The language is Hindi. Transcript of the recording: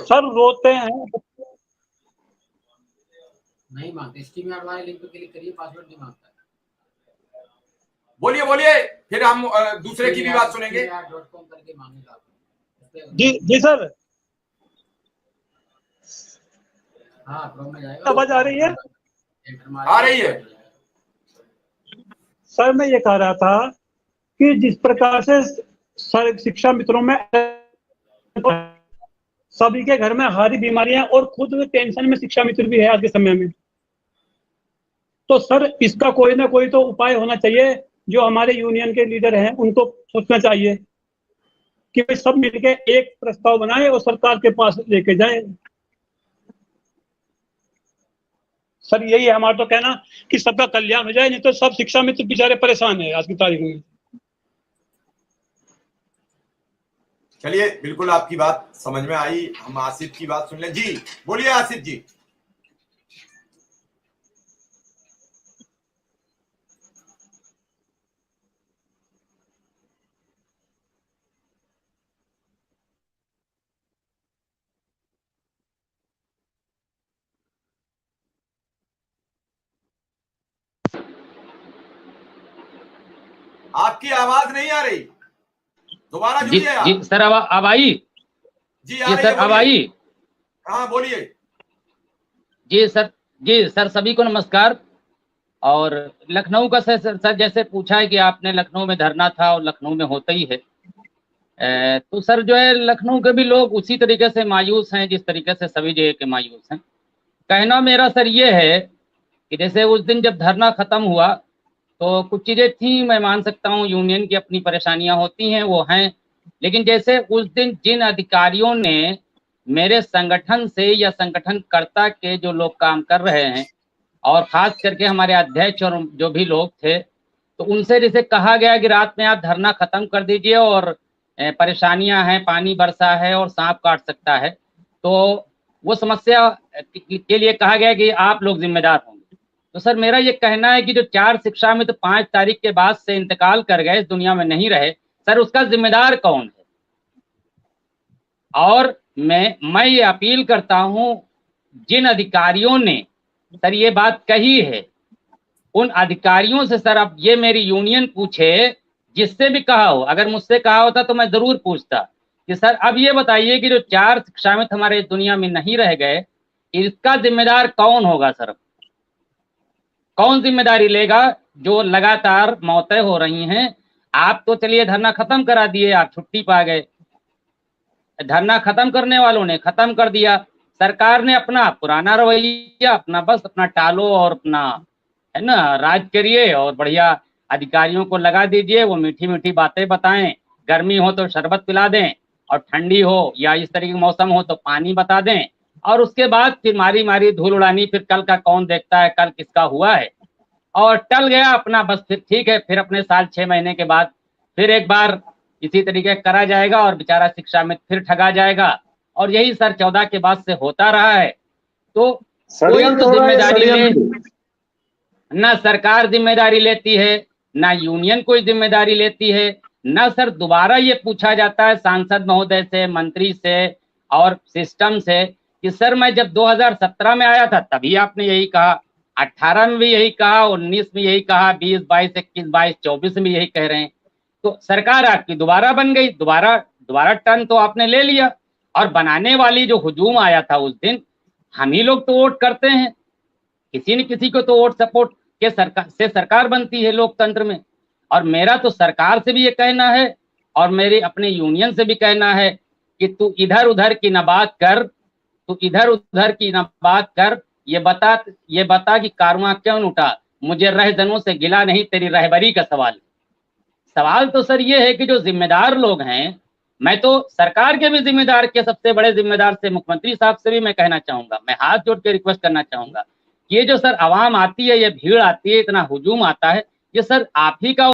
सर रोते हैं, नहीं मांगते, स्टीम यार्ड वाले लिंक पे क्लिक करिए, पासवर्ड नहीं मांगता। बोलिए बोलिए, फिर हम दूसरे की भी बात सुनेंगे। करके मांगेगा जी जी सर। हाँ, क्रोम में जाएगा। आवाज आ रही है? आ रही है सर मैं ये कह रहा था कि जिस प्रकार से सर शिक्षा मित्रों में सभी के घर में हारी बीमारियां और खुद टेंशन में शिक्षा मित्र भी है आज के समय में, तो सर इसका कोई ना कोई तो उपाय होना चाहिए। जो हमारे यूनियन के लीडर हैं उनको सोचना चाहिए कि भाई सब मिलके एक प्रस्ताव बनाए और सरकार के पास लेके जाए। सर यही है हमारा तो कहना कि सबका कल्याण हो जाए, नहीं तो सब शिक्षा मित्र बेचारे परेशान है आज की तारीख में। चलिए, बिल्कुल आपकी बात समझ में आई। हम आसिफ की बात सुन लें। जी बोलिए आसिफ जी। आपकी आवाज नहीं आ रही, दोबारा जुड़िए आप। जी सर, अब आई? जी आ रही है, अब आई? हाँ बोलिए। जी सर सभी को नमस्कार। और लखनऊ का सर जैसे पूछा है कि आपने लखनऊ में धरना था और लखनऊ में होता ही है, तो सर जो है लखनऊ के भी लोग उसी तरीके से मायूस हैं जिस तरीके से सभी जगह के मायूस हैं। कहना मेरा सर ये है कि जैसे उस दिन जब धरना खत्म हुआ तो कुछ चीजें थी, मैं मान सकता हूँ यूनियन की अपनी परेशानियां होती हैं, वो हैं, लेकिन जैसे उस दिन जिन अधिकारियों ने मेरे संगठन से या संगठनकर्ता के जो लोग काम कर रहे हैं और खास करके हमारे अध्यक्ष और जो भी लोग थे, तो उनसे जैसे कहा गया कि रात में आप धरना खत्म कर दीजिए और परेशानियां हैं, पानी बरसा है और सांप काट सकता है, तो वो समस्या के लिए कहा गया कि आप लोग जिम्मेदार होंगे। तो सर मेरा ये कहना है कि जो 4 शिक्षा मित्र 5 तारीख के बाद से इंतकाल कर गए, इस दुनिया में नहीं रहे, सर उसका जिम्मेदार कौन है? और मैं ये अपील करता हूं, जिन अधिकारियों ने सर ये बात कही है, उन अधिकारियों से सर अब ये मेरी यूनियन पूछे, जिससे भी कहा हो, अगर मुझसे कहा होता तो मैं जरूर पूछता कि सर अब ये बताइए कि जो 4 शिक्षा मित्र हमारे दुनिया में नहीं रह गए, इसका जिम्मेदार कौन होगा? सर कौन जिम्मेदारी लेगा? जो लगातार मौतें हो रही हैं, आप तो चलिए धरना खत्म करा दिए, आप छुट्टी पा गए, धरना खत्म करने वालों ने खत्म कर दिया, सरकार ने अपना पुराना रवैया, अपना बस अपना टालो और अपना है ना राज करिए और बढ़िया अधिकारियों को लगा दीजिए, वो मीठी मीठी बातें बताएं, गर्मी हो तो शरबत पिला दें और ठंडी हो या इस तरीके का मौसम हो तो पानी बता दें, और उसके बाद फिर मारी मारी धूल उड़ानी, फिर कल का कौन देखता है, कल किसका हुआ है, और टल गया अपना बस। फिर ठीक है, फिर अपने साल 6 महीने के बाद फिर एक बार इसी तरीके करा जाएगा और बेचारा शिक्षा में फिर ठगा जाएगा, और यही सर 14 के बाद से होता रहा है। तो कोई तो जिम्मेदारी ले, ना सरकार जिम्मेदारी लेती है, ना यूनियन कोई जिम्मेदारी लेती है, ना सर दोबारा ये पूछा जाता है सांसद महोदय से, मंत्री से और सिस्टम से कि सर मैं जब 2017 में आया था तभी आपने यही कहा, 18 में भी यही कहा, 19 में यही कहा, 20, 22, 21, 22, 24 में यही कह रहे हैं। तो सरकार आपकी दोबारा बन गई, दोबारा टर्न तो आपने ले लिया, और बनाने वाली जो हुजूम आया था उस दिन, हम ही लोग तो वोट करते हैं, किसी न किसी को तो वोट सपोर्ट के सरकार बनती है लोकतंत्र में। और मेरा तो सरकार से भी ये कहना है और मेरे अपने यूनियन से भी कहना है कि तू इधर उधर की न बात कर, तू इधर उधर की न बात कर, ये बता कि कारवां क्यों लूटा, मुझे रहजनों से गिला नहीं, तेरी रहबरी का सवाल तो सर ये है कि जो जिम्मेदार लोग हैं, मैं तो सरकार के भी जिम्मेदार के सबसे बड़े जिम्मेदार से मुख्यमंत्री साहब से भी मैं कहना चाहूंगा, मैं हाथ जोड़ के रिक्वेस्ट करना चाहूंगा, ये जो सर आवाम आती है, ये भीड़ आती है, इतना हुजूम आता है, ये सर आप ही का